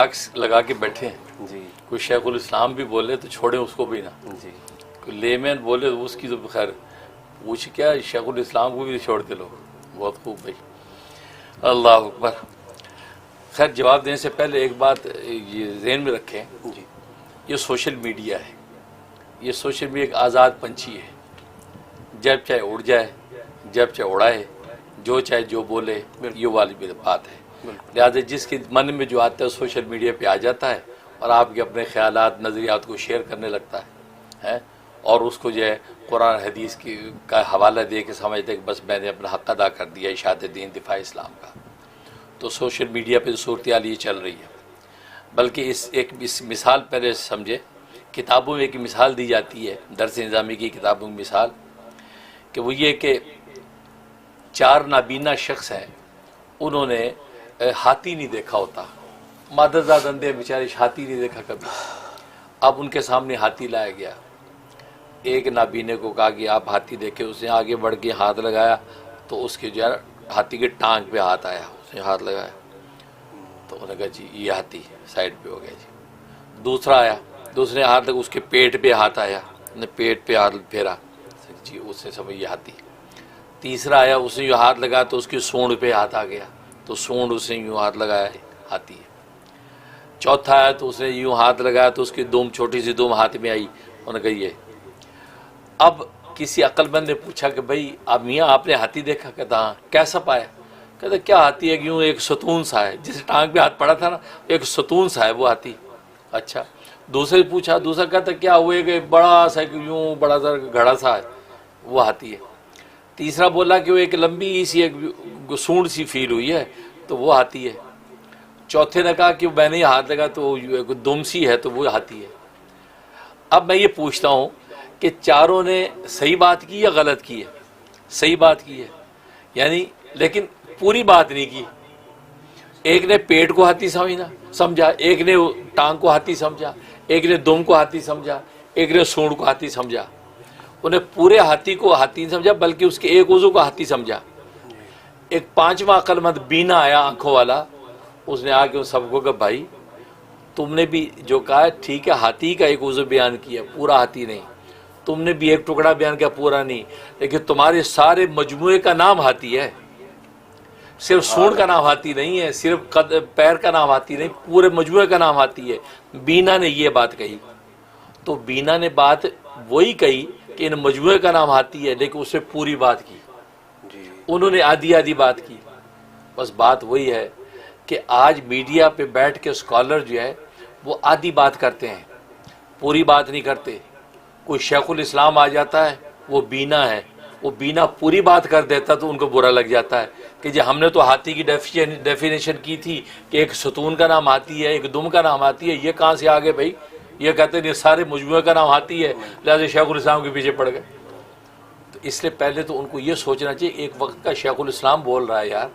عکس لگا کے بیٹھے ہیں جی کوئی شیخ الاسلام بھی بولے تو چھوڑیں اس کو بھی نا، جی کوئی لیمین بولے تو اس کی تو خیر پوچھ کیا، شیخ الاسلام کو بھی نہیں چھوڑتے لوگ. بہت خوب بھائی، اللہ اکبر. خیر جواب دینے سے پہلے ایک بات یہ ذہن میں رکھیں، جی یہ سوشل میڈیا ہے، یہ سوشل میڈیا ایک آزاد پنچھی ہے، جب چاہے اڑ جائے جب چاہے اڑائے، جو چاہے جو بولے، یہ والی بات ہے. لہٰذا جس کے من میں جو آتا ہے سوشل میڈیا پہ آ جاتا ہے اور آپ کے اپنے خیالات نظریات کو شیئر کرنے لگتا ہے اور اس کو جو ہے قرآن حدیث کا حوالہ دے کے سمجھتے کہ بس میں نے اپنا حق ادا کر دیا اشاعت دین دفاع اسلام کا. تو سوشل میڈیا پہ صورتحال یہ چل رہی ہے. بلکہ اس مثال پہلے سمجھے، کتابوں میں ایک مثال دی جاتی ہے، درس نظامی کی کتابوں میں مثال، کہ وہ یہ کہ 4 نابینا شخص ہیں، انہوں نے ہاتھی نہیں دیکھا ہوتا، مادرزاد اندھے بیچارے ہاتھی نہیں دیکھا کبھی. اب ان کے سامنے ہاتھی لایا گیا. ایک نابینے کو کہا کہ آپ ہاتھی دیکھیں، اس نے آگے بڑھ کے ہاتھ لگایا تو اس کے جو ہے ہاتھی کے ٹانگ پہ ہاتھ آیا، اس نے ہاتھ لگایا تو انہوں نے کہا جی یہ ہاتھی سائڈ پہ ہو گیا جی. دوسرا آیا، دوسرے ہاتھ لگا، اس کے پیٹ پہ ہاتھ آیا، نے پیٹ پہ ہاتھ پھیرا جی، اس نے سمجھ یہ ہاتھی. تیسرا آیا، اس نے جو ہاتھ لگایا تو اس کی سونڈ پہ ہاتھ آ گیا تو سونڈ اس نے یوں ہاتھ لگایا، ہاتھی ہے. چوتھا آیا تو اس نے یوں ہاتھ لگایا تو اس کی دم، چھوٹی سی دم ہاتھ میں آئی، انہوں نے کہا یہ. اب کسی عقل مند نے پوچھا کہ بھائی اب میاں آپ نے ہاتھی دیکھا؟ کہتا ہاں. کیسا پایا؟ کہتا کیا ہاتھی ہے، یوں ایک ستون سا ہے، جس ٹانگ پہ ہاتھ پڑا تھا نا ایک ستون سا ہے وہ ہاتھی. اچھا. دوسرے پوچھا، دوسرا کہتا کیا وہ ایک بڑا سا یوں بڑا سا گھڑا سا ہے وہ ہاتھی ہے. تیسرا بولا کہ وہ ایک لمبی سی ایک سونڈ سی فیل ہوئی ہے تو وہ ہاتھی ہے. چوتھے نے کہا کہ میں نے ہاتھ لگا تو دم سی ہے تو وہ ہاتھی ہے. اب میں یہ پوچھتا ہوں کہ چاروں نے صحیح بات کی یا غلط کی ہے؟ صحیح بات کی ہے، یعنی لیکن پوری بات نہیں کی. ایک نے پیٹ کو ہاتھی سمجھا، ایک نے ٹانگ کو ہاتھی سمجھا، ایک نے دم کو ہاتھی سمجھا، ایک نے سونڈ کو ہاتھی سمجھا. انہیں پورے ہاتھی کو ہاتھی نہیں سمجھا بلکہ اس کے ایک عضو کو ہاتھی سمجھا. ایک 5واں عقل مند بینا آیا آنکھوں والا، اس نے آ کے ان سب کو کہا بھائی تم نے بھی جو کہا ہے ٹھیک ہے، ہاتھی کا ایک عضو بیان کیا، پورا ہاتھی نہیں. تم نے بھی ایک ٹکڑا بیان کیا، پورا نہیں. لیکن تمہارے سارے مجموعے کا نام ہاتھی ہے، صرف سونڈ کا نام ہاتھی نہیں ہے، صرف پیر کا نام ہاتھی نہیں، پورے مجموعے کا نام ہاتھی ہے. بینا نے یہ بات کہی. تو بینا نے بات وہی کہی کہ ان مجموعے کا نام ہاتھی ہے، لیکن اس نے پوری بات کی. انہوں نے آدھی آدھی بات کی. بس بات وہی ہے کہ آج میڈیا پہ بیٹھ کے اسکالر جو ہے وہ آدھی بات کرتے ہیں، پوری بات نہیں کرتے. کوئی شیخ الاسلام آ جاتا ہے، وہ بینا ہے، وہ بینا پوری بات کر دیتا تو ان کو برا لگ جاتا ہے کہ جی ہم نے تو ہاتھی کی ڈیفینیشن کی تھی کہ ایک ستون کا نام ہاتھی ہے، ایک دم کا نام ہاتھی ہے، یہ کہاں سے آگے بھائی؟ یہ کہتے ہیں یہ سارے مجموعے کا نام ہاتھی ہے، لہٰذا شیخ الاسلام کے پیچھے پڑ گئے. تو اس لیے پہلے تو ان کو یہ سوچنا چاہیے ایک وقت کا شیخ الاسلام بول رہا ہے یار،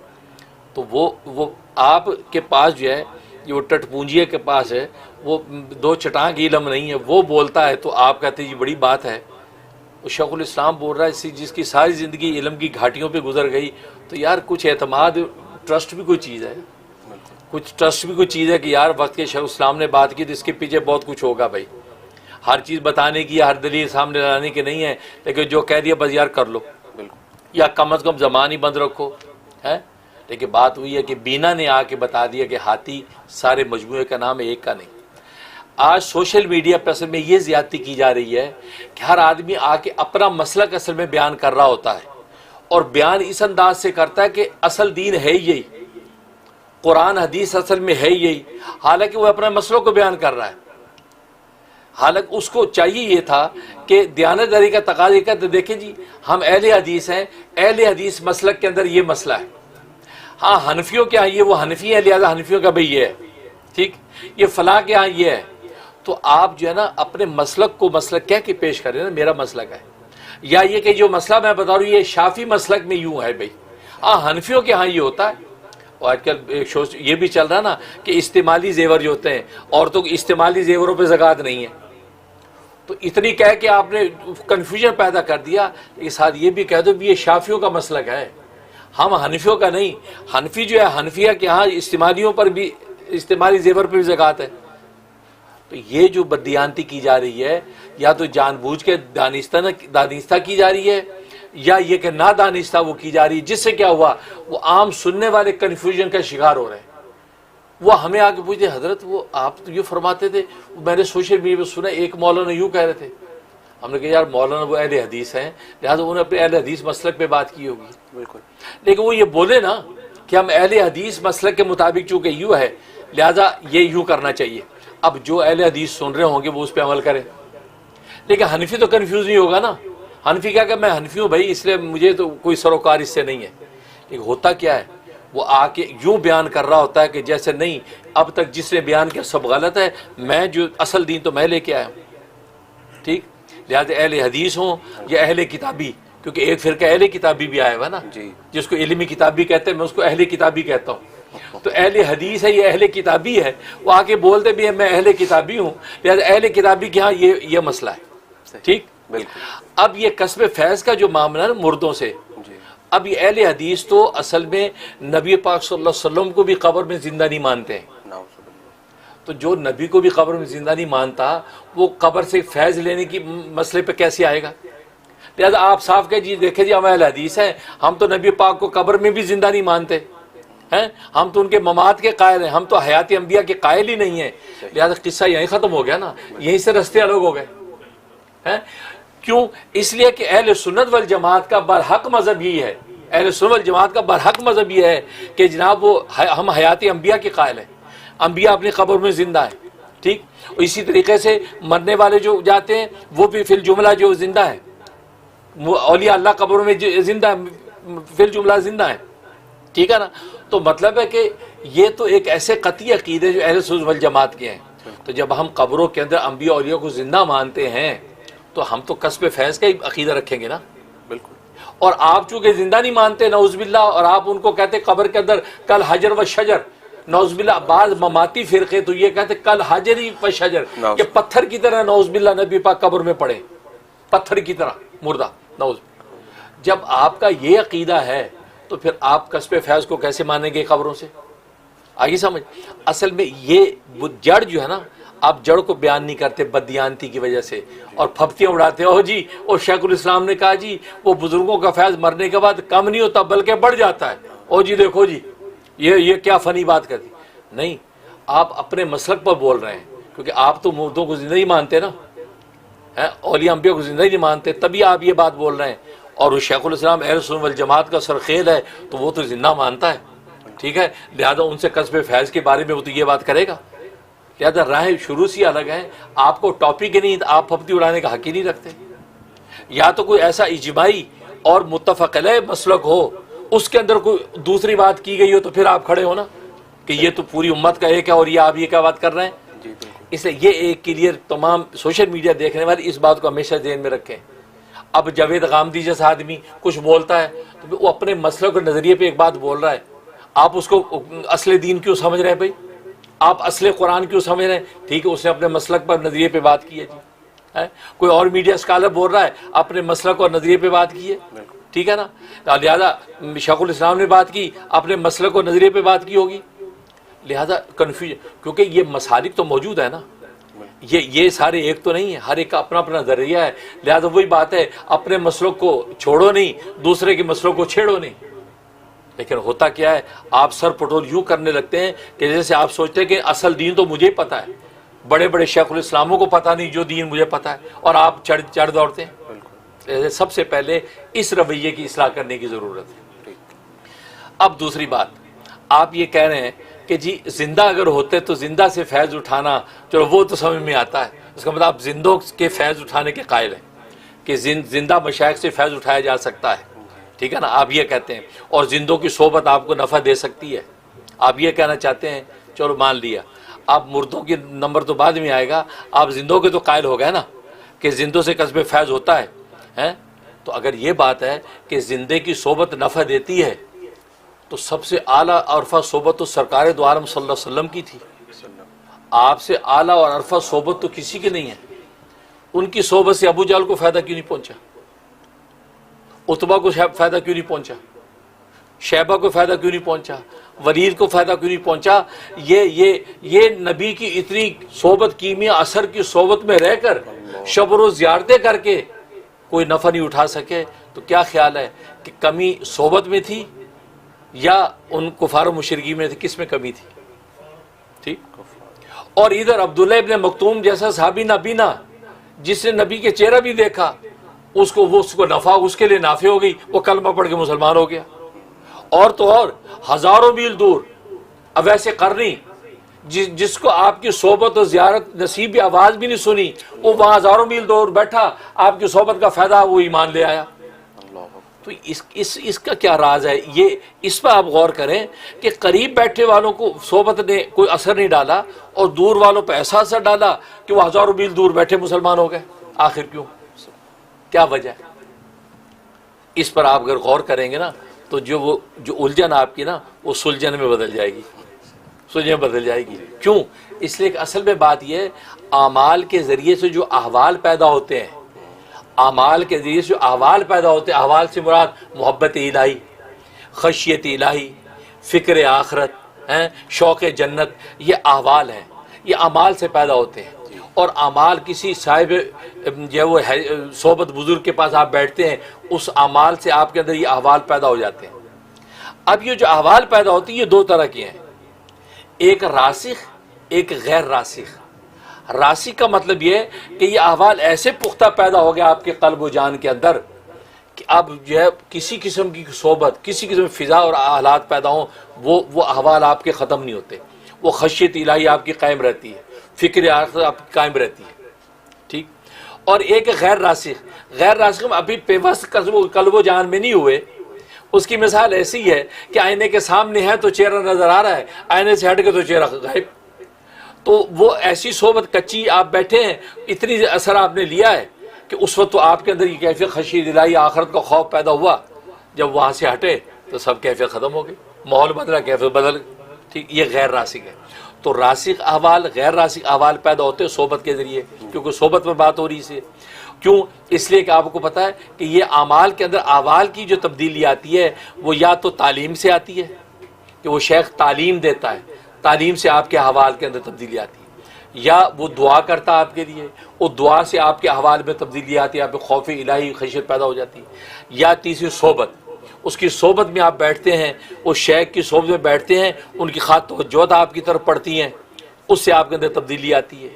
تو وہ آپ کے پاس جو ہے جو ٹٹ پونجیے کے پاس ہے وہ 2 چٹان کی علم نہیں ہے، وہ بولتا ہے تو آپ کہتے ہیں یہ بڑی بات ہے. وہ شیخ الاسلام بول رہا ہے جس کی ساری زندگی علم کی گھاٹیوں پہ گزر گئی، تو یار کچھ اعتماد، ٹرسٹ بھی کوئی چیز ہے، کچھ ٹرسٹ بھی کوئی چیز ہے کہ یار وقت کے شیخ الاسلام نے بات کی تو اس کے پیچھے بہت کچھ ہوگا بھائی. ہر چیز بتانے کی، ہر دلیل سامنے لانے کی نہیں ہے، لیکن جو کہہ دیا بس یار کر لو، یا کم از کم زبان ہی بند رکھو ہے. لیکن بات ہوئی ہے کہ بینا نے آ کے بتا دیا کہ ہاتھی سارے مجموعے کا نام ہے، ایک کا نہیں. آج سوشل میڈیا پر اصل میں یہ زیادتی کی جا رہی ہے کہ ہر آدمی آ کے اپنا مسلک اصل میں بیان کر رہا ہوتا ہے، اور بیان اس انداز سے کرتا ہے کہ اصل دین ہے یہی، قرآن حدیث اصل میں ہے یہی، حالانکہ وہ اپنے مسئلوں کو بیان کر رہا ہے. حالانکہ اس کو چاہیے یہ تھا کہ دیانتداری کا تقاضا کہتے دیکھیں جی ہم اہل حدیث ہیں، اہل حدیث مسلک کے اندر یہ مسئلہ ہے. ہاں حنفیوں کے ہاں یہ وہ حنفی ہیں، لہذا حنفیوں کا بھئی یہ ہے، ٹھیک، یہ فلاں کے ہاں یہ ہے. تو آپ جو ہے نا اپنے مسلک کو مسلک کہہ کے پیش کریں نا، میرا مسلک ہے، یا یہ کہ جو مسئلہ میں بتا رہا ہوں یہ شافی مسلک میں یوں ہے بھائی، ہاں حنفیوں کے ہاں یہ ہوتا ہے. اور آج کل ایک شو یہ بھی چل رہا نا کہ استعمالی زیور جو ہوتے ہیں، عورتوں کو استعمالی زیوروں پہ زکوٰۃ نہیں ہے. تو اتنی کہہ کے آپ نے کنفیوژن پیدا کر دیا. اس ساتھ یہ بھی کہہ دو بھی یہ شافیوں کا مسلک ہے، ہم حنفیوں کا نہیں. حنفی جو ہے حنفیہ کے ہاں استعمالیوں پر بھی استعمالی زیور پہ بھی زکوٰۃ ہے. تو یہ جو بددیانتی کی جا رہی ہے یا تو جان بوجھ کے دانستہ کی جا رہی ہے یا یہ کہ نادانستہ وہ کی جا رہی ہے, جس سے کیا ہوا وہ عام سننے والے کنفیوژن کا شکار ہو رہے ہیں. وہ ہمیں آ کے پوچھتے حضرت وہ آپ تو یہ فرماتے تھے, میں نے سوشل میڈیا پہ سنا ایک مولانا یوں کہہ رہے تھے. ہم نے کہا یار مولانا وہ اہل حدیث ہیں, لہٰذا انہوں نے اپنے اہل حدیث مسلک پہ بات کی ہوگی. بالکل. لیکن وہ یہ بولے نا کہ ہم اہل حدیث مسلک کے مطابق چونکہ یوں ہے لہٰذا یہ یوں کرنا چاہیے. اب جو اہل حدیث سن رہے ہوں گے وہ اس پہ عمل کریں. لیکن حنفی تو کنفیوز نہیں ہوگا نا. حنفی کیا کہ میں حنفی ہوں بھائی, اس لیے مجھے تو کوئی سروکار اس سے نہیں ہے. لیکن ہوتا کیا ہے وہ آ کے یوں بیان کر رہا ہوتا ہے کہ جیسے نہیں اب تک جس نے بیان کیا سب غلط ہے, میں جو اصل دین تو میں لے کے آیا ہوں. ٹھیک, لہٰذا اہل حدیث ہوں یا اہل کتابی, کیونکہ ایک فرقہ اہل کتابی بھی آیا ہوا نا جس کو علمی کتابی کہتے ہیں, میں اس کو اہل کتابی کہتا ہوں. تو اہل حدیث ہے یہ اہل کتابی ہے, وہ آ کے بولتے بھی ہیں میں اہل کتابی ہوں, لہٰذا اہل کتابی کے ہاں یہ مسئلہ ہے. ٹھیک, بالکل. اب یہ کسب فیض کا جو معاملہ ہے مردوں سے, اب یہ اہل حدیث تو اصل میں نبی پاک صلی اللہ علیہ وسلم کو بھی قبر میں زندہ نہیں مانتے ہیں. تو جو نبی کو بھی قبر میں زندہ نہیں مانتا وہ قبر سے فیض لینے کی مسئلے پہ کیسے آئے گا؟ لہٰذا آپ صاف کہ جی دیکھیں جی ہم اہل حدیث ہیں, ہم تو نبی پاک کو قبر میں بھی زندہ نہیں مانتے ہیں, ہم تو ان کے ممات کے قائل ہیں, ہم تو حیات انبیاء کے قائل ہی نہیں ہیں. لہٰذا قصہ یہیں ختم ہو گیا نا, یہیں سے رستے الگ ہو گئے ہیں. کیوں؟ اس لیے کہ اہل سنت والجماعت کا برحق مذہب ہی ہے, اہل سنت والجماعت کا برحق مذہب یہ ہے کہ جناب وہ ہم حیات انبیاء کے قائل ہیں, انبیاء اپنی قبر میں زندہ ہیں. ٹھیک, اسی طریقے سے مرنے والے جو جاتے ہیں وہ بھی فی الجملہ جو زندہ ہیں, اولیاء اللہ قبروں میں زندہ فی الجملہ زندہ ہیں. ٹھیک ہے نا. تو مطلب ہے کہ یہ تو ایک ایسے قطعی عقیدے جو اہل سنت والجماعت کے ہیں. تو جب ہم قبروں کے اندر انبیاء اولیاء کو زندہ مانتے ہیں تو ہم تو کسب فیض کا ہی عقیدہ رکھیں گے نا. بالکل. اور آپ چونکہ زندہ نہیں مانتے نعوذ باللہ, اور آپ ان کو کہتے قبر کے اندر کل حجر و شجر, نعوذ باللہ بعض مماتی فرقے تو یہ کہتے کل حجر و شجر, کہ پتھر کی طرح نعوذ باللہ نبی پاک قبر میں پڑے, پتھر کی طرح مردہ نعوذ. جب آپ کا یہ عقیدہ ہے تو پھر آپ کسب فیض کو کیسے مانیں گے قبروں سے؟ آگے سمجھ. اصل میں یہ وہ جڑ جو ہے نا, آپ جڑ کو بیان نہیں کرتے بددیانتی کی وجہ سے, اور پھپتیاں اڑاتے ہو جی اور شیخ الاسلام نے کہا جی وہ بزرگوں کا فیض مرنے کے بعد کم نہیں ہوتا بلکہ بڑھ جاتا ہے. او جی دیکھو جی یہ کیا فنی بات کر دی. نہیں, آپ اپنے مسلک پر بول رہے ہیں, کیونکہ آپ تو مردوں کو زندہ نہیں مانتے نا, اولیاء انبیاء کو زندہ نہیں مانتے, تبھی آپ یہ بات بول رہے ہیں. اور وہ شیخ الاسلام اہل سنت والجماعت کا سرخیل ہے تو وہ تو زندہ مانتا ہے. ٹھیک ہے, لہذا ان سے کسب فیض کے بارے میں وہ تو یہ بات کرے گا. لہذا راہ شروع سے الگ ہے, آپ کو ٹاپک ہی نہیں, آپ پھپتی اڑانے کا حق ہی نہیں رکھتے. یا تو کوئی ایسا اجماعی اور متفق علیہ مسلک ہو, اس کے اندر کوئی دوسری بات کی گئی ہو تو پھر آپ کھڑے ہو نا کہ یہ تو پوری امت کا ایک ہے اور یہ آپ یہ کیا بات کر رہے ہیں. اس لیے یہ ایک کلیئر تمام سوشل میڈیا دیکھنے والے اس بات کو ہمیشہ ذہن میں رکھیں. اب جاوید غامدی جیسا آدمی کچھ بولتا ہے تو وہ اپنے مسئلے کے نظریے پہ ایک بات بول رہا ہے, آپ اس کو اصل دین کیوں سمجھ رہے ہیں بھائی, آپ اصل قرآن کیوں سمجھ رہے ہیں؟ ٹھیک ہے, اس نے اپنے مسلک پر نظریے پہ بات کی ہے جی. کوئی اور میڈیا اسکالر بول رہا ہے اپنے مسلک اور نظریے پہ بات کی ہے. ٹھیک ہے نا, لہٰذا شیخ الاسلام نے بات کی اپنے مسلک اور نظریے پہ بات کی ہوگی. لہٰذا کنفیوژن, کیونکہ یہ مسالک تو موجود ہے نا, یہ سارے ایک تو نہیں ہے, ہر ایک کا اپنا اپنا ذریعہ ہے. لہٰذا وہی بات ہے, اپنے مسلک کو چھوڑو نہیں, دوسرے کے مسلک کو چھیڑو نہیں. لیکن ہوتا کیا ہے, آپ سر پٹول یوں کرنے لگتے ہیں کہ جیسے آپ سوچتے ہیں کہ اصل دین تو مجھے ہی پتہ ہے, بڑے بڑے شیخ الاسلاموں کو پتہ نہیں جو دین مجھے پتہ ہے, اور آپ چڑھ دوڑتے ہیں. سب سے پہلے اس رویے کی اصلاح کرنے کی ضرورت ہے. اب دوسری بات, آپ یہ کہہ رہے ہیں کہ جی زندہ اگر ہوتے تو زندہ سے فیض اٹھانا, چلو وہ تو سمجھ میں آتا ہے, اس کا مطلب آپ زندوں کے فیض اٹھانے کے قائل ہیں کہ زندہ مشائخ سے فیض اٹھایا جا سکتا ہے. ٹھیک ہے نا, آپ یہ کہتے ہیں, اور زندوں کی صحبت آپ کو نفع دے سکتی ہے, آپ یہ کہنا چاہتے ہیں. چلو مان لیا, آپ مردوں کی نمبر تو بعد میں آئے گا, آپ زندوں کے تو قائل ہو گئے نا کہ زندوں سے کسب فیض ہوتا ہے. تو اگر یہ بات ہے کہ زندے کی صحبت نفع دیتی ہے تو سب سے اعلیٰ عرفہ صحبت تو سرکار دو عالم صلی اللہ علیہ وسلم کی تھی. آپ سے اعلیٰ اور عرفہ صحبت تو کسی کی نہیں ہے. ان کی صحبت سے ابو جہل کو فائدہ کیوں نہیں پہنچا, عتبہ کو فائدہ کیوں نہیں پہنچا, شیبہ کو فائدہ کیوں نہیں پہنچا, ولید کو فائدہ کیوں نہیں پہنچا؟ یہ نبی کی اتنی صحبت کیمیا اثر کی صحبت میں رہ کر شب و روز زیارتیں کر کے کوئی نفع نہیں اٹھا سکے. تو کیا خیال ہے کہ کمی صحبت میں تھی یا ان کفار و مشرکین میں تھی؟ کس میں کمی تھی؟ ٹھیک. اور ادھر عبداللہ ابن مکتوم جیسا صحابی نابینا جس نے نبی کے چہرہ بھی دیکھا، اس کو نفع اس کے لیے نافع ہو گئی، وہ کلمہ پڑھ کے مسلمان ہو گیا. اور تو اور ہزاروں میل دور اویس قرنی جس کو آپ کی صحبت و زیارت نصیب بھی آواز بھی نہیں سنی، وہ وہاں ہزاروں میل دور بیٹھا، آپ کی صحبت کا فائدہ وہ ایمان لے آیا. تو اس کا کیا راز ہے؟ یہ اس پر آپ غور کریں کہ قریب بیٹھے والوں کو صحبت نے کوئی اثر نہیں ڈالا اور دور والوں پہ ایسا اثر ڈالا کہ وہ ہزاروں میل دور بیٹھے مسلمان ہو گئے. آخر کیوں؟ کیا وجہ ہے؟ اس پر آپ اگر غور کریں گے نا تو جو الجھن آپ کی نا وہ سلجھن میں بدل جائے گی، سلجھن بدل جائے گی. کیوں؟ اس لیے کہ اصل میں بات یہ ہے اعمال کے ذریعے سے جو احوال پیدا ہوتے ہیں، اعمال کے ذریعے سے جو احوال پیدا ہوتے ہیں، احوال سے مراد محبت الہی، خشیت الہی، فکر آخرت، شوق جنت، یہ احوال ہیں، یہ اعمال سے پیدا ہوتے ہیں. اور اعمال کسی صاحب جو وہ صحبت بزرگ کے پاس آپ بیٹھتے ہیں، اس اعمال سے آپ کے اندر یہ احوال پیدا ہو جاتے ہیں. اب یہ جو احوال پیدا ہوتی ہیں یہ دو طرح کی ہیں، ایک راسخ ایک غیر راسخ. راسخ کا مطلب یہ ہے کہ یہ احوال ایسے پختہ پیدا ہو گیا آپ کے قلب و جان کے اندر کہ اب جو ہے کسی قسم کی صحبت، کسی قسم کی فضا اور حالات پیدا ہوں، وہ احوال آپ کے ختم نہیں ہوتے. وہ خشیت الہی آپ کی قائم رہتی ہے، فکر آخرت آپ کی قائم رہتی ہے. ٹھیک. اور ایک غیر راسخ. غیر راسخ میں ابھی پیوست قلب و جان میں نہیں ہوئے. اس کی مثال ایسی ہے کہ آئینے کے سامنے ہے تو چہرہ نظر آ رہا ہے، آئینے سے ہٹ کے تو چہرہ غائب. تو وہ ایسی صحبت کچی آپ بیٹھے ہیں، اتنی اثر آپ نے لیا ہے کہ اس وقت تو آپ کے اندر یہ کیفیت خشیت الہی آخرت کا خوف پیدا ہوا. جب وہاں سے ہٹے تو سب کیفیت ختم ہو گئی، ماحول بدلا، کیفیت بدل. ٹھیک. یہ غیر راسخ ہے. تو راسخ احوال غیر راسخ احوال پیدا ہوتے ہیں صحبت کے ذریعے، کیونکہ صحبت میں بات ہو رہی ہے. کیوں؟ اس لیے کہ آپ کو پتہ ہے کہ یہ اعمال کے اندر احوال کی جو تبدیلی آتی ہے وہ یا تو تعلیم سے آتی ہے کہ وہ شیخ تعلیم دیتا ہے، تعلیم سے آپ کے احوال کے اندر تبدیلی آتی ہے، یا وہ دعا کرتا آپ کے لیے، وہ دعا سے آپ کے احوال میں تبدیلی آتی ہے، آپ کو خوف الہی خشیت پیدا ہو جاتی ہے. یا تیسری صحبت، اس کی صحبت میں آپ بیٹھتے ہیں، اس شیخ کی صحبت میں بیٹھتے ہیں، ان کی خاطر توجہات آپ کی طرف پڑتی ہیں، اس سے آپ کے اندر تبدیلی آتی ہے.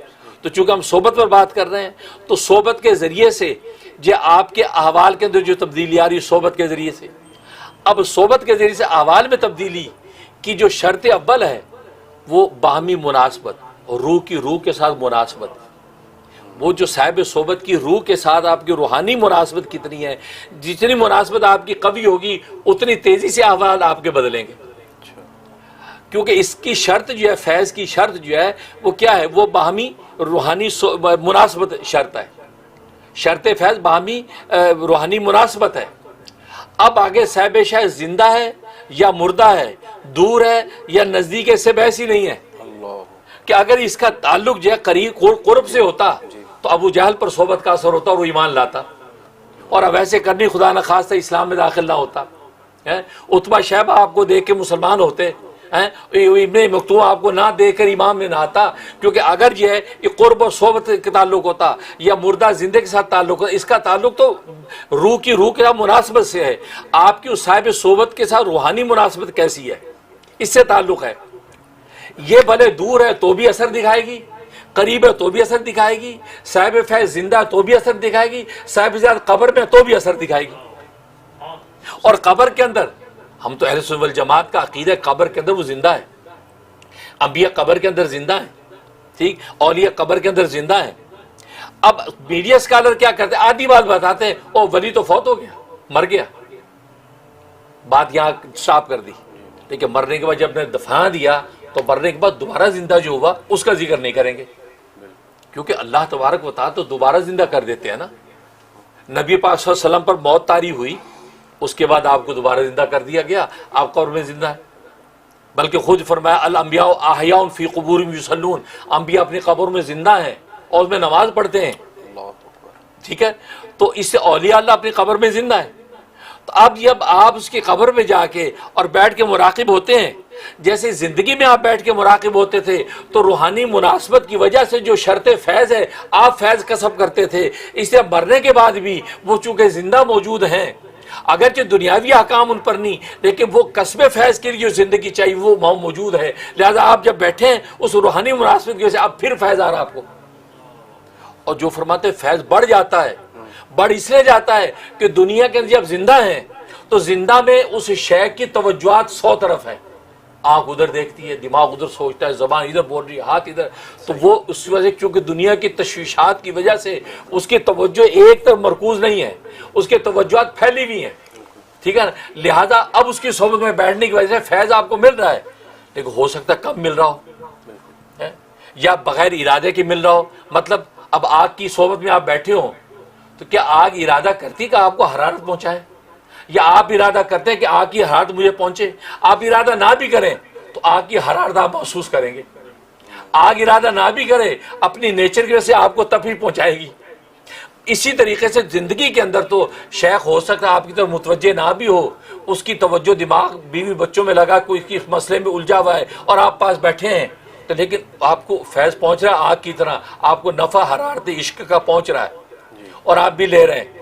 تو چونکہ ہم صحبت پر بات کر رہے ہیں تو صحبت کے ذریعے سے جو آپ کے احوال کے اندر جو تبدیلی آ رہی ہے صحبت کے ذریعے سے. اب صحبت کے ذریعے سے احوال میں تبدیلی کی جو شرط اول ہے وہ باہمی مناسبت، روح کی روح کے ساتھ مناسبت. وہ جو صاحب صحبت کی روح کے ساتھ آپ کی روحانی مناسبت کتنی ہے، جتنی مناسبت آپ کی قوی ہوگی اتنی تیزی سے احوال آپ کے بدلیں گے. کیونکہ اس کی شرط جو ہے، فیض کی شرط جو ہے وہ کیا ہے؟ وہ باہمی روحانی مناسبت شرط ہے. شرط فیض باہمی روحانی مناسبت ہے. اب آگے صاحب شاہ زندہ ہے یا مردہ ہے، دور ہے یا نزدیک ہے، سے بحث ہی نہیں ہے. کہ اگر اس کا تعلق جو ہے قریب قرب سے ہوتا تو ابو جہل پر صحبت کا اثر ہوتا اور وہ ایمان لاتا، اور اب ایسے کرنی خدا نخواستہ اسلام میں داخل نہ ہوتا. عتبہ شیبہ آپ کو دیکھ کے مسلمان ہوتے، ابن مکتوم آپ کو نہ دیکھ کر ایمان میں نہ آتا. کیونکہ اگر یہ ہے یہ قرب و صحبت کا تعلق ہوتا یا مردہ زندہ کے ساتھ تعلق ہوتا، اس کا تعلق تو روح کی روح کے ساتھ مناسبت سے ہے. آپ کی اس صاحب صحبت کے ساتھ روحانی مناسبت کیسی ہے؟ اس سے تعلق ہے. یہ بھلے دور ہے تو بھی اثر دکھائے گی، قریب ہے تو بھی اثر دکھائے گی، صاحب فیض زندہ ہے تو بھی اثر دکھائے گی، صاحب زیادہ قبر میں تو بھی اثر دکھائے گی. اور قبر کے اندر ہم تو اہل سنت والجماعت کا عقیدہ ہے قبر کے اندر وہ زندہ ہے. انبیاء قبر کے اندر زندہ ہیں، ٹھیک، اولیاء قبر کے اندر زندہ ہیں. اب میڈیا اسکالر کیا کرتے ہیں؟ آدھی بات بتاتے ہیں، او ولی تو فوت ہو گیا، مر گیا، بات یہاں سٹاپ کر دی. لیکن مرنے کے بعد جب نے دفنا دیا تو مرنے کے بعد دوبارہ زندہ جو ہوا اس کا ذکر نہیں کریں گے، کیونکہ اللہ تبارک و تعالیٰ تو دوبارہ زندہ کر دیتے ہیں نا. نبی پاک صلی اللہ علیہ وسلم پر موت طاری ہوئی، اس کے بعد آپ کو دوبارہ زندہ کر دیا گیا، آپ قبر میں زندہ ہیں. بلکہ خود فرمایا الانبیاء احیاء فی قبورہم یصلون، انبیاء اپنی قبر میں زندہ ہیں اور اس میں نماز پڑھتے ہیں. ٹھیک ہے، تو اس سے اولیاء اللہ اپنی قبر میں زندہ ہیں. تو اب جب آپ اس کی قبر میں جا کے اور بیٹھ کے مراقب ہوتے ہیں جیسے زندگی میں آپ بیٹھ کے مراقب ہوتے تھے تو روحانی مناسبت کی وجہ سے جو شرط فیض ہے آپ فیض کسب کرتے تھے، اس لیے مرنے کے بعد بھی وہ چونکہ زندہ موجود ہیں، اگرچہ دنیاوی احکام ان پر نہیں، لیکن وہ کسب فیض کے لیے جو زندگی چاہیے وہ موجود ہے۔ لہذا آپ جب بیٹھے ہیں اس روحانی مناسبت کی وجہ سے اب پھر فیض آ رہا آپ کو۔ اور جو فرماتے ہیں فیض بڑھ جاتا ہے، بڑھ اس لیے جاتا ہے کہ دنیا کے اندر جب زندہ ہیں تو زندہ میں اس شے کی توجہات 100 طرف ہے، آنکھ ادھر دیکھتی ہے، دماغ ادھر سوچتا ہے، زبان ادھر بول رہی ہے، ہاتھ ادھر، تو وہ اس وجہ سے کیونکہ دنیا کی تشویشات کی وجہ سے اس کی توجہ ایک طرف مرکوز نہیں ہے، اس کے توجہات پھیلی ہوئی ہیں، ٹھیک ہے نا؟ لہذا اب اس کی صحبت میں بیٹھنے کی وجہ سے فیض آپ کو مل رہا ہے، لیکن ہو سکتا ہے کم مل رہا ہو یا بغیر ارادے کے مل رہا ہو۔ مطلب اب آگ کی صحبت میں آپ بیٹھے ہوں تو کیا آگ ارادہ کرتی کہ آپ کو حرارت پہنچائے، یا آپ ارادہ کرتے ہیں کہ آگ کی حرارت مجھے پہنچے؟ آپ ارادہ نہ بھی کریں تو آگ کی حرارت آپ محسوس کریں گے، آگ ارادہ نہ بھی کرے اپنی نیچر کی وجہ سے آپ کو تکلیف پہنچائے گی۔ اسی طریقے سے زندگی کے اندر تو شیخ ہو سکتا ہے آپ کی طرف متوجہ نہ بھی ہو، اس کی توجہ دماغ بیوی بچوں میں لگا، کوئی اس مسئلے میں الجھا ہوا ہے اور آپ پاس بیٹھے ہیں تو لیکن آپ کو فیض پہنچ رہا ہے آگ کی طرح، آپ کو نفع حرارت عشق کا پہنچ رہا ہے اور آپ بھی لے رہے ہیں۔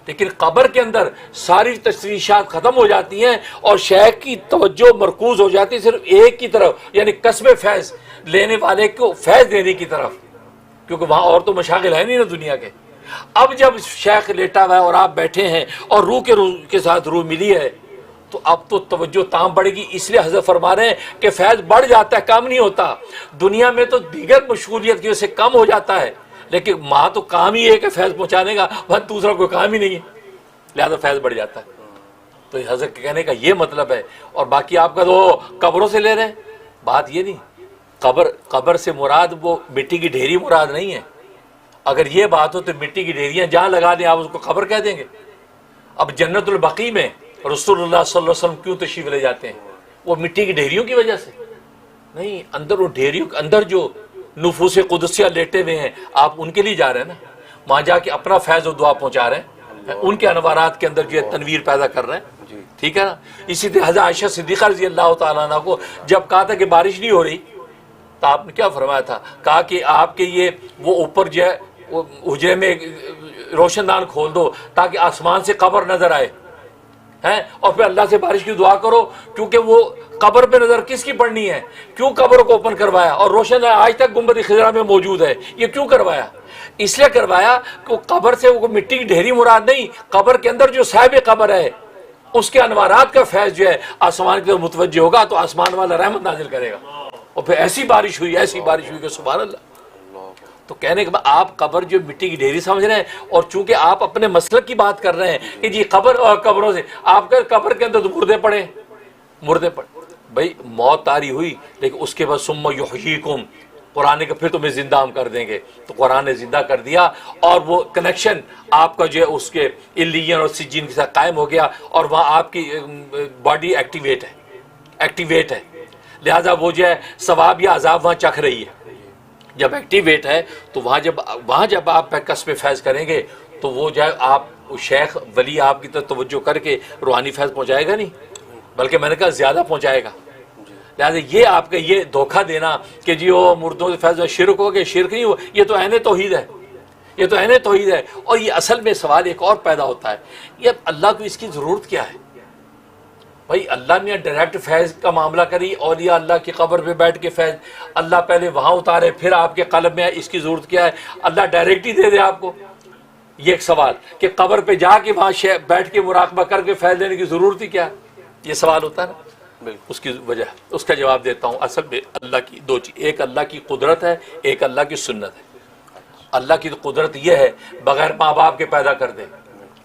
لیکن قبر کے اندر ساری تشویشات ختم ہو جاتی ہیں اور شیخ کی توجہ مرکوز ہو جاتی ہے صرف ایک کی طرف، یعنی کسب فیض لینے والے کو فیض دینے کی طرف، کیونکہ وہاں اور تو مشاغل ہے نہیں نا دنیا کے۔ اب جب شیخ لیٹا ہوا ہے اور آپ بیٹھے ہیں اور روح کے ساتھ روح ملی ہے تو اب تو توجہ تام بڑھے گی، اس لیے حضرت فرما رہے ہیں کہ فیض بڑھ جاتا ہے، کم نہیں ہوتا۔ دنیا میں تو دیگر مشغولیت کی وجہ سے کم ہو جاتا ہے، لیکن ماں تو کام ہی ہے کہ فیض پہنچانے کا، وہاں دوسرا کوئی کام ہی نہیں ہے، لہذا فیض بڑھ جاتا ہے۔ تو حضرت کے کہنے کا یہ مطلب ہے، اور باقی آپ کا تو قبروں سے لے رہے ہیں، بات یہ نہیں، قبر سے مراد وہ مٹی کی ڈھیری مراد نہیں ہے۔ اگر یہ بات ہو تو مٹی کی ڈھیریاں جہاں لگا دیں آپ اس کو قبر کہہ دیں گے۔ اب جنت البقیع میں رسول اللہ صلی اللہ علیہ وسلم کیوں تشریف لے جاتے ہیں؟ وہ مٹی کی ڈھیریوں کی وجہ سے نہیں، اندر وہ ڈھیریوں کے اندر جو نفوس قدسیہ لیٹے ہوئے ہیں آپ ان کے لیے جا رہے ہیں نا، وہاں جا کے اپنا فیض و دعا پہنچا رہے ہیں، ان کے انوارات کے اندر جو ہے تنویر پیدا کر رہے ہیں، ٹھیک ہے نا؟ اسی طرح حضرت عائشہ صدیقہ رضی اللہ تعالیٰ عنہ کو جب کہا تھا کہ بارش نہیں ہو رہی تو آپ نے کیا فرمایا تھا؟ کہا کہ آپ کے یہ وہ اوپر جو ہے وہ حجرے میں روشن دان کھول دو تاکہ آسمان سے قبر نظر آئے ہیں، اور پھر اللہ سے بارش کی دعا کرو، کیونکہ وہ قبر پہ نظر کس کی پڑنی ہے؟ کیوں قبر کو اوپن کروایا؟ اور روشن آج تک گنبد خضرا میں موجود ہے، یہ کیوں کروایا؟ اس لیے کروایا کہ قبر سے وہ مٹی کی ڈھیری مراد نہیں، قبر کے اندر جو صاحب قبر ہے اس کے انوارات کا فیض جو ہے آسمان کی طرف متوجہ ہوگا تو آسمان والا رحمت نازل کرے گا، اور پھر ایسی بارش ہوئی کہ سبحان اللہ۔ تو کہنے کے بعد آپ قبر جو مٹی کی ڈھیری سمجھ رہے ہیں، اور چونکہ آپ اپنے مسلک کی بات کر رہے ہیں کہ جی قبر اور قبروں سے، آپ کا قبر کے اندر تو مردے پڑے بھائی، موت طاری ہوئی لیکن اس کے بعد ثم یحییکم، قرآن کا پھر تمہیں زندہ ہم کر دیں گے، تو قرآن نے زندہ کر دیا اور وہ کنیکشن آپ کا جو ہے اس کے علیین اور سجین کے ساتھ قائم ہو گیا، اور وہاں آپ کی باڈی ایکٹیویٹ ہے، لہذا وہ جو ہے ثواب یا عذاب وہاں چکھ رہی ہے۔ جب ایکٹیویٹ ہے تو وہاں جب آپ کسب فیض کریں گے تو وہ جو ہے آپ شیخ ولی آپ کی طرف توجہ کر کے روحانی فیض پہنچائے گا نہیں، بلکہ میں نے کہا زیادہ پہنچائے گا۔ لہٰذا یہ آپ کا یہ دھوکہ دینا کہ جی وہ مردوں سے فیض شرک ہو گیا، شرک نہیں ہو، یہ تو عین توحید ہے، اور یہ اصل میں سوال ایک اور پیدا ہوتا ہے، یہ اللہ کو اس کی ضرورت کیا ہے؟ بھائی اللہ نے ڈائریکٹ فیض کا معاملہ کری، اولیاء اللہ کی قبر پہ بیٹھ کے فیض اللہ پہلے وہاں اتارے پھر آپ کے قلب میں، اس کی ضرورت کیا ہے؟ اللہ ڈائریکٹ ہی دے دے آپ کو۔ یہ ایک سوال کہ قبر پہ جا کے وہاں بیٹھ کے مراقبہ کر کے فیض لینے کی ضرورت ہی کیا ہے؟ یہ سوال ہوتا ہے نا، اس کی وجہ اس کا جواب دیتا ہوں۔ اصل میں اللہ کی دو چیز، ایک اللہ کی قدرت ہے، ایک اللہ کی سنت ہے۔ اللہ کی قدرت یہ ہے بغیر ماں باپ کے پیدا کر دے،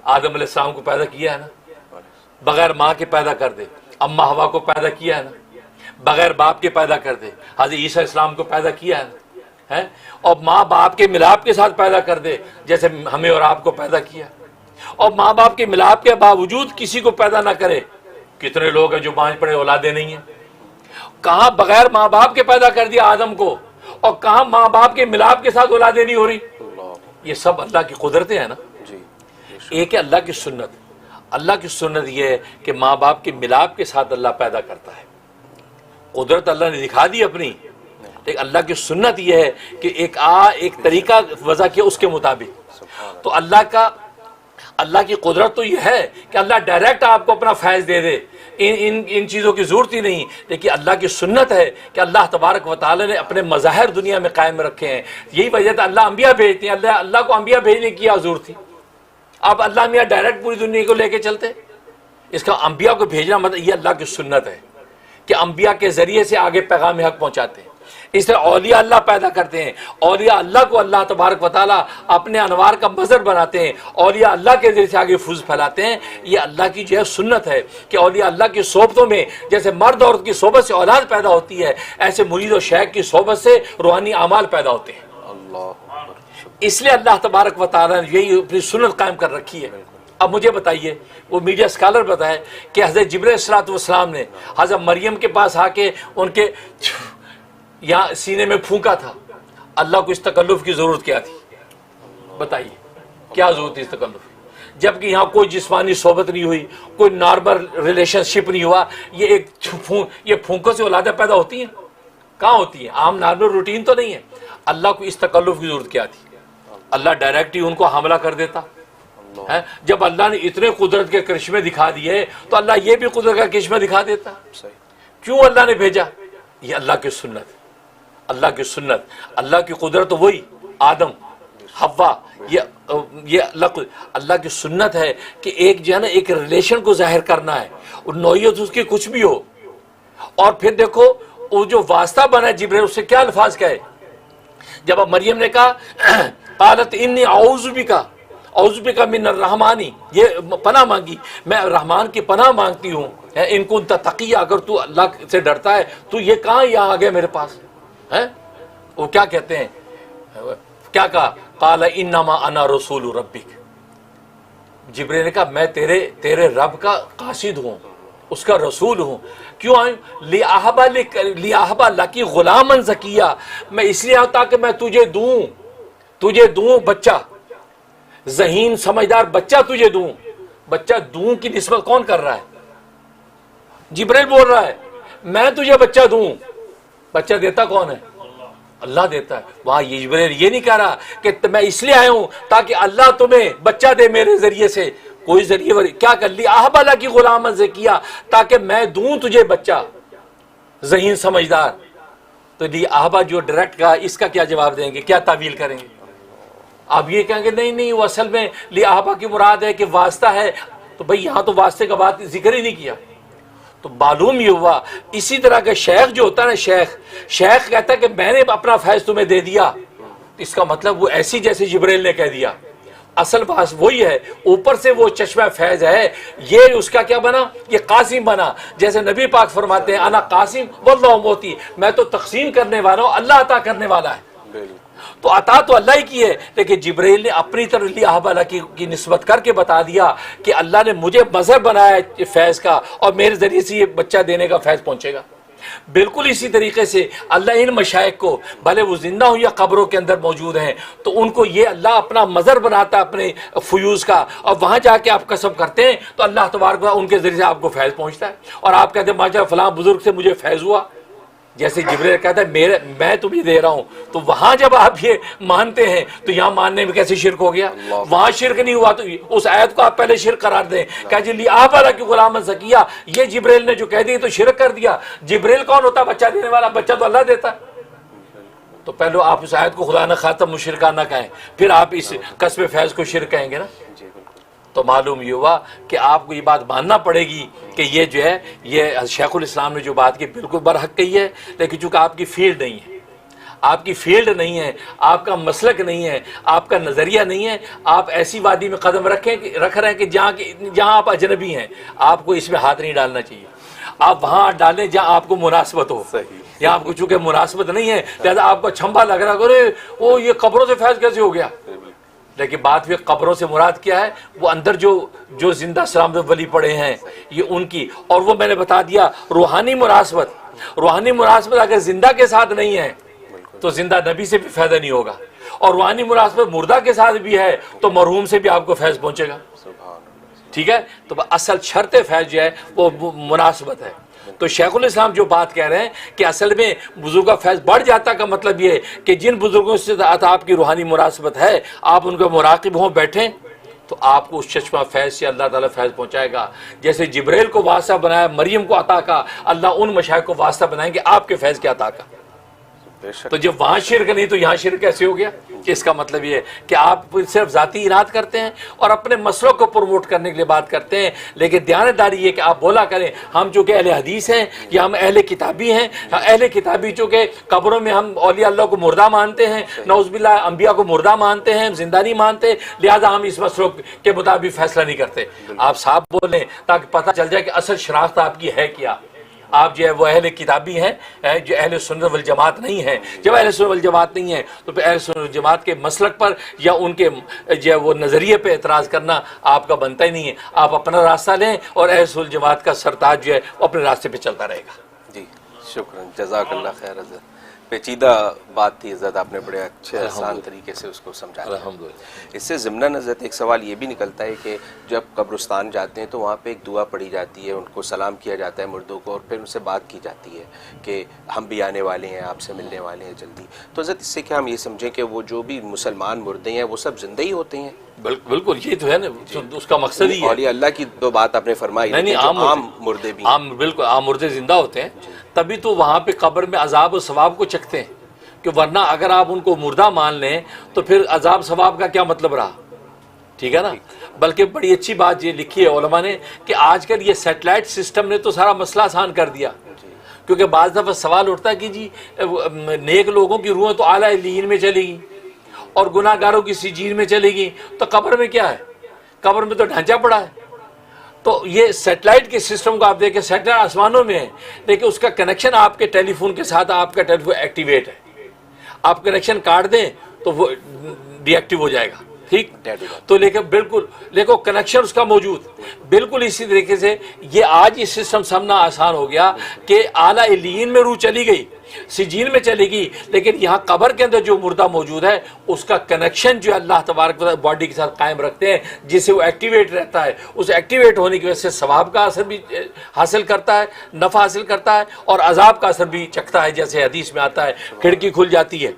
آدم علیہ السلام کو پیدا کیا ہے نا، بغیر ماں کے پیدا کر دے، اماں ہوا کو پیدا کیا ہے نا، بغیر باپ کے پیدا کر دے، حضرت عیسیٰ اسلام کو پیدا کیا ہے، اور ماں باپ کے ملاپ کے ساتھ پیدا کر دے جیسے ہمیں اور آپ کو پیدا کیا، اور ماں باپ کے ملاپ کے باوجود کسی کو پیدا نہ کرے۔ کتنے لوگ ہیں جو بانجھ پڑے اولادیں نہیں ہیں؟ کہاں بغیر ماں باپ کے پیدا کر دیا آدم کو، اور کہاں ماں باپ کے ملاپ کے ساتھ اولادیں نہیں ہو رہی؟ یہ سب اللہ کی قدرتیں ہیں نا۔ ایک ہے اللہ کی سنت، اللہ کی سنت یہ ہے کہ ماں باپ کے ملاپ کے ساتھ اللہ پیدا کرتا ہے، قدرت اللہ نے دکھا دی اپنی، لیکن اللہ کی سنت یہ ہے کہ ایک طریقہ وضع کیا اس کے مطابق. تو اللہ کی قدرت تو یہ ہے کہ اللہ ڈائریکٹ آپ کو اپنا فیض دے دے، ان چیزوں کی ضرورت ہی نہیں. لیکن اللہ کی سنت ہے کہ اللہ تبارک و تعالی نے اپنے مظاہر دنیا میں قائم رکھے ہیں. یہی وجہ تھا اللہ انبیاء بھیجتے ہیں. اللہ کو انبیاء بھیجنے کی کیا ضرورت تھی؟ اب اللہ میاں ڈائریکٹ پوری دنیا کو لے کے چلتے. اس کا انبیاء کو بھیجنا مطلب یہ اللہ کی سنت ہے کہ انبیاء کے ذریعے سے آگے پیغام حق پہنچاتے ہیں. اس طرح اولیاء اللہ پیدا کرتے ہیں، اولیاء اللہ کو اللہ تبارک و تعالیٰ اپنے انوار کا مظہر بناتے ہیں، اولیاء اللہ کے ذریعے سے آگے فیض پھیلاتے ہیں. یہ اللہ کی جو ہے سنت ہے کہ اولیاء اللہ کی صحبتوں میں جیسے مرد عورت کی صحبت سے اولاد پیدا ہوتی ہے، ایسے مرید و شیخ کی صحبت سے روحانی اعمال پیدا ہوتے ہیں. اس لیے اللہ تبارک و تعالیٰ نے یہی اپنی سنت قائم کر رکھی ہے. اب مجھے بتائیے، وہ میڈیا اسکالر بتائے کہ حضرت جبرائیل الصلوۃ والسلام نے حضرت مریم کے پاس آ کے ان کے یہاں سینے میں پھونکا تھا، اللہ کو اس تکلف کی ضرورت کیا تھی؟ بتائیے کیا ضرورت تھی اس تکلف کی؟ جبکہ یہاں کوئی جسمانی صحبت نہیں ہوئی، کوئی نارمل ریلیشن شپ نہیں ہوا. یہ پھونکوں سے اولادیں پیدا ہوتی ہیں؟ کہاں ہوتی ہیں؟ عام نارمل روٹین تو نہیں ہے. اللہ کو اس تکلف کی ضرورت کیا تھی؟ اللہ ڈائریکٹ ہی ان کو حاملہ کر دیتا. جب اللہ نے اتنے قدرت کے کرشمے دکھا دیے تو اللہ یہ بھی قدرت کا کرشمہ دکھا دیتا. کیوں اللہ نے بھیجا؟ یہ اللہ کی سنت، اللہ کی سنت. اللہ کی قدرت وہی آدم حوا، یہ اللہ کی سنت ہے کہ ایک جو ہے نا ایک ریلیشن کو ظاہر کرنا ہے، اور نوعیت اس کی کچھ بھی ہو. اور پھر دیکھو وہ جو واسطہ بنا ہے جبرائیل، اس سے کیا الفاظ کہے؟ جب اب مریم نے کہا قالت انی اعوذ بک من الرحمانی، یہ پناہ مانگی، میں رحمان کی پناہ مانگتی ہوں. ان کنت تقی، اگر تو اللہ سے ڈرتا ہے تو یہ کہاں یہاں آ گیا میرے پاس؟ وہ کیا کہتے ہیں؟ کیا کہا؟ قال انما انا رسول ربک. جبرائیل نے کہا میں تیرے رب کا قاصد ہوں، اس کا رسول ہوں. کیوں آئیں؟ لیاہبا لکی غلاما زکیہ، میں اس لیے آتا کہ میں تجھے دوں بچہ، ذہین سمجھدار بچہ تجھے دوں. بچہ دوں کی نسبت کون کر رہا ہے؟ جبرائیل بول رہا ہے میں تجھے بچہ دوں. بچہ دیتا کون ہے؟ اللہ دیتا ہے. وہاں جبرائیل یہ نہیں کہہ رہا کہ میں اس لیے آیا ہوں تاکہ اللہ تمہیں بچہ دے میرے ذریعے سے. کوئی ذریعے کیا کر لی احبالہ کی غلام سے کیا تاکہ میں دوں تجھے بچہ ذہین سمجھدار. تو احبا جو ڈائریکٹ کہا، اس کا کیا جواب دیں گے؟ کیا تعویل کریں گے؟ اب یہ کہیں گے نہیں وہ اصل میں احبا کی مراد ہے کہ واسطہ ہے. تو بھئی یہاں تو واسطے کا بات ذکر ہی نہیں کیا. تو معلوم یہ ہوا اسی طرح کا شیخ جو ہوتا ہے نا، شیخ کہتا ہے کہ میں نے اپنا فیض تمہیں دے دیا، اس کا مطلب وہ ایسی جیسے جبرائیل نے کہہ دیا. اصل بات وہی ہے، اوپر سے وہ چشمہ فیض ہے، یہ اس کا کیا بنا؟ یہ قاسم بنا. جیسے نبی پاک فرماتے ہیں انا قاسم واللہ موتی، میں تو تقسیم کرنے والا ہوں، اللہ عطا کرنے والا ہے. تو عطا تو اللہ ہی کی ہے، لیکن جبرائیل نے اپنی طرف لیاہبالہ کی نسبت کر کے بتا دیا کہ اللہ نے مجھے مظہر بنایا ہے فیض کا، اور میرے ذریعے سے یہ بچہ دینے کا فیض پہنچے گا. بالکل اسی طریقے سے اللہ ان مشائخ کو، بھلے وہ زندہ ہوں یا قبروں کے اندر موجود ہیں، تو ان کو یہ اللہ اپنا مظہر بناتا ہے اپنے فیوز کا، اور وہاں جا کے آپ کسب کرتے ہیں تو اللہ تبارک و تعالیٰ ان کے ذریعے سے آپ کو فیض پہنچتا ہے. اور آپ کہتے ہیں ماشاءاللہ فلاں بزرگ سے مجھے فیض ہوا، جیسے جبرائیل کہتا ہے میں تمہیں دے رہا ہوں. تو وہاں جب آپ یہ مانتے ہیں تو یہاں ماننے میں کیسے شرک ہو گیا؟ وہاں شرک نہیں ہوا تو اس آیت کو آپ پہلے شرک قرار دیں کہ جی لیاہبالہ کی غلام زکیہ، یہ جبرائیل نے جو کہہ دی تو شرک کر دیا. جبرائیل کون ہوتا ہے؟ بچہ دینے والا. بچہ تو اللہ دیتا ہے. تو پہلے آپ اس آیت کو خدا نہ خواستہ مشرکہ نہ کہیں، پھر آپ اس کسب فیض کو شرک کہیں گے نا. تو معلوم یہ ہوا کہ آپ کو یہ بات ماننا پڑے گی کہ یہ جو ہے یہ شیخ الاسلام نے جو بات کی بالکل برحق کہی ہے، لیکن چونکہ آپ کی فیلڈ نہیں ہے، آپ کی فیلڈ نہیں ہے، آپ کا مسلک نہیں ہے، آپ کا نظریہ نہیں ہے، آپ ایسی وادی میں قدم رکھ رہے ہیں کہ جہاں آپ اجنبی ہیں. آپ کو اس میں ہاتھ نہیں ڈالنا چاہیے. آپ وہاں ڈالیں جہاں آپ کو مناسبت ہو. یہاں آپ کو چونکہ مناسبت نہیں ہے لہٰذا آپ کو چھمبا لگ رہا کرے وہ یہ قبروں سے فیض کیسے ہو گیا. لیکن بات بھی قبروں سے مراد کیا ہے؟ وہ اندر جو زندہ سلامت ولی پڑے ہیں یہ ان کی. اور وہ میں نے بتا دیا روحانی مناسبت اگر زندہ کے ساتھ نہیں ہے تو زندہ نبی سے بھی فائدہ نہیں ہوگا، اور روحانی مناسبت مردہ کے ساتھ بھی ہے تو مرحوم سے بھی آپ کو فیض پہنچے گا. ٹھیک ہے؟ تو اصل شرط فیض جو ہے وہ مناسبت ہے. تو شیخ الاسلام جو بات کہہ رہے ہیں کہ اصل میں بزرگوں کا فیض بڑھ جاتا کا مطلب یہ ہے کہ جن بزرگوں سے آپ کی روحانی مناسبت ہے آپ ان کو مراقب ہوں بیٹھیں تو آپ کو اس چشمہ فیض سے اللہ تعالیٰ فیض پہنچائے گا. جیسے جبریل کو واسطہ بنایا مریم کو عطا کا, اللہ ان مشائخ کو واسطہ بنائیں گے آپ کے فیض کے عطا کا. تو جب وہاں شرک نہیں تو یہاں شرک کیسے ہو گیا؟ اس کا مطلب یہ ہے کہ آپ صرف ذاتی اراد کرتے ہیں اور اپنے مسئلوں کو پروموٹ کرنے کے لیے بات کرتے ہیں, لیکن دیانتداری یہ کہ آپ بولا کریں ہم چونکہ اہل حدیث ہیں یا ہم اہل کتابی ہیں. اہل کتابی چونکہ قبروں میں ہم اولیاء اللہ کو مردہ مانتے ہیں, نعوذ باللہ انبیاء کو مردہ مانتے ہیں, زندہ نہیں مانتے, لہٰذا ہم اس مسئلوں کے مطابق فیصلہ نہیں کرتے. آپ صاحب بولیں تاکہ پتہ چل جائے کہ اصل شناخت آپ کی ہے کیا. آپ جو ہے وہ اہل کتابی ہیں جو اہل سنت والجماعت نہیں ہیں. جب اہل سنت والجماعت نہیں ہیں تو پھر اہل سنت والجماعت کے مسلک پر یا ان کے جو ہے وہ نظریے پہ اعتراض کرنا آپ کا بنتا ہی نہیں ہے. آپ اپنا راستہ لیں اور اہل سنت والجماعت کا سرتاج جو ہے وہ اپنے راستے پہ چلتا رہے گا. جی شکراً, جزاک اللہ خیر. حضرت پیچیدہ بات تھی حضرت, آپ نے بڑے اچھے آسان طریقے سے اس کو سمجھایا. الحمدللہ. اس سے ضمناً حضرت ایک سوال یہ بھی نکلتا ہے کہ جب قبرستان جاتے ہیں تو وہاں پہ ایک دعا پڑھی جاتی ہے, ان کو سلام کیا جاتا ہے مردوں کو, اور پھر ان سے بات کی جاتی ہے کہ ہم بھی آنے والے ہیں, آپ سے ملنے والے ہیں جلدی. تو حضرت اس سے کیا ہم یہ سمجھیں کہ وہ جو بھی مسلمان مردے ہیں وہ سب زندہ ہی ہوتے ہیں؟ بالکل یہ تو ہے نا, اس کا مقصد ہی ہے. اولیاء اللہ کی تو بات آپ نے فرمائی, نہیں عام مردے بھی عام, بالکل عام مردے زندہ ہوتے ہیں, تبھی تو وہاں پہ قبر میں عذاب و ثواب کو چکھتے ہیں. کہ ورنہ اگر آپ ان کو مردہ مان لیں تو پھر عذاب ثواب کا کیا مطلب رہا؟ ٹھیک ہے نا. بلکہ بڑی اچھی بات یہ لکھی ہے علماء نے کہ آج کل یہ سیٹلائٹ سسٹم نے تو سارا مسئلہ آسان کر دیا. کیونکہ بعض دفعہ سوال اٹھتا ہے کہ جی نیک لوگوں کی روحیں تو اعلیٰ علیین میں چلے گی اور گناہ گاروں کی سجین میں چلے گی, تو قبر میں کیا ہے؟ قبر میں تو ڈھانچہ پڑا ہے. تو یہ سیٹلائٹ کے سسٹم کو آپ دیکھیں, سیٹلائٹ آسمانوں میں ہے لیکن اس کا کنیکشن آپ کے ٹیلی فون کے ساتھ, آپ کا ٹیلی فون ایکٹیویٹ ہے. آپ کنیکشن کاٹ دیں تو وہ ڈی ایکٹیو ہو جائے گا. ٹھیک, تو لیکن بالکل دیکھو کنیکشن اس کا موجود. بالکل اسی طریقے سے یہ آج یہ سسٹم سمجھنا آسان ہو گیا کہ اعلیٰ علیین میں روح چلی گئی, سجین میں چلے گی, لیکن یہاں قبر کے اندر جو مردہ موجود ہے اس کا کنیکشن جو اللہ تبارک و تعالی باڈی کے ساتھ قائم رکھتے ہیں, جس سے وہ ایکٹیویٹ رہتا ہے. اس ایکٹیویٹ ہونے کی وجہ سے ثواب کا اثر بھی حاصل کرتا ہے, نفع حاصل کرتا ہے, اور عذاب کا اثر بھی چکھتا ہے. جیسے حدیث میں آتا ہے کھڑکی کھل جاتی ہے,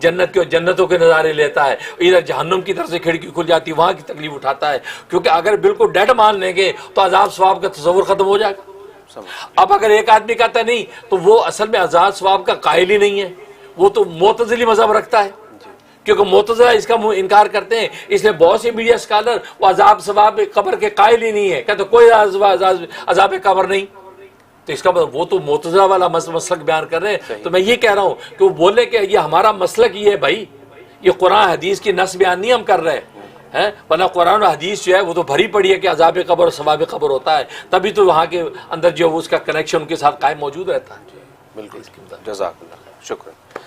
جنتوں کے نظارے لیتا ہے, ادھر جہنم کی طرف سے کھڑکی کھل جاتی ہے, وہاں کی تکلیف اٹھاتا ہے. کیونکہ اگر بالکل ڈیڈ مان لیں گے تو عذاب ثواب کا تصور ختم ہو جائے گا. اب اگر ایک آدمی کہتا نہیں تو وہ اصل میں عذاب ثواب کا قائل ہی نہیں ہے, وہ تو معتزلی مذہب رکھتا ہے. کیونکہ معتزلہ اس کا انکار کرتے ہیں, اس لیے بہت سے میڈیا اسکالر وہ عذاب ثواب قبر کے قائل ہی نہیں ہے, کہتے کوئی عذاب قبر نہیں. تو اس کا مطلب وہ تو معتزلہ والا مسلک بیان کر رہے ہیں. تو میں یہ کہہ رہا ہوں کہ وہ بولے کہ یہ ہمارا مسلک یہ ہے بھائی, یہ قرآن حدیث کی نص بیان نہیں ہم کر رہے ہیں, ورنہ قرآن و حدیث جو ہے وہ تو بھری پڑی ہے کہ عذاب قبر اور ثواب قبر ہوتا ہے, تبھی تو وہاں کے اندر جو اس کا کنیکشن ان کے ساتھ قائم موجود رہتا ہے. بالکل, جزاک اللہ, شکریہ.